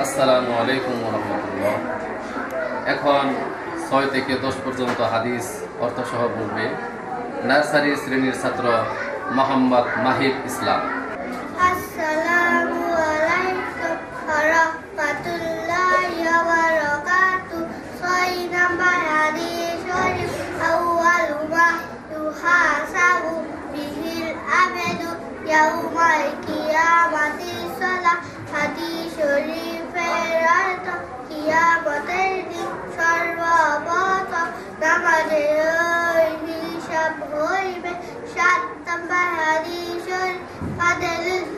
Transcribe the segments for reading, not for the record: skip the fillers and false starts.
আসসালামু আলাইকুম ওয়া রাহমাতুল্লাহ। এখন 6 থেকে 10 পর্যন্ত হাদিস অর্থসহ বলবে নার্সারি শ্রেণীর ছাত্র মোহাম্মদ মাহিদ ইসলাম। আসসালামু আলাইকুম ওয়া রাহমাতুল্লাহি ওয়া বারাকাতুহু। 6 নাম্বার হাদিস শরীফ, আউয়ালু মা ইউহাসাবু বিহিল আবদু ইয়াউমাল কিয়ামাতিস সালাহ। হাদিস শরীফের অর্থ, কিয়ামতের দিন সর্বপ্রথম নামাজের হিসাব হইবে। 7 নাম্বার হাদিস শরীফ, ফাদলুল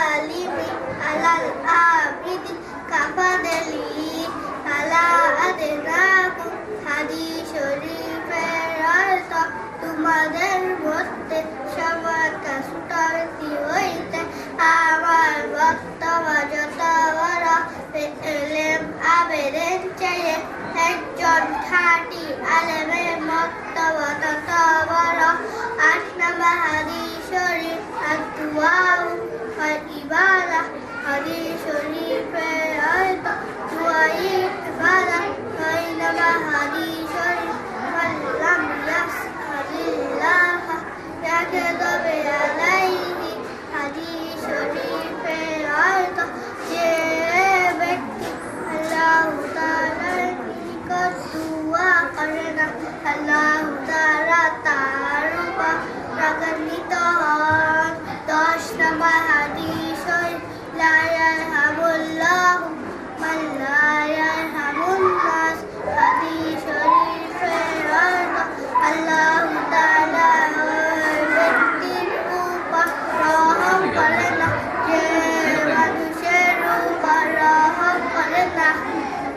আলিমি আলাল আবিদি কাফাদলি আলা আদনাকুম। হাদিস শরীফের অর্থ, তোমাদের মধ্যে সমাজটা ছোটটি হইতে আমার বক্তব্য যত বড়। এলেম আবেদের চেয়ে একজন খাঁটি আলেমের বক্তব্য তত বড়। 8 নাম্বার হাদিস শরীফ, আদ-দুআউ ওয়াল ইবাদাহ। হাদিস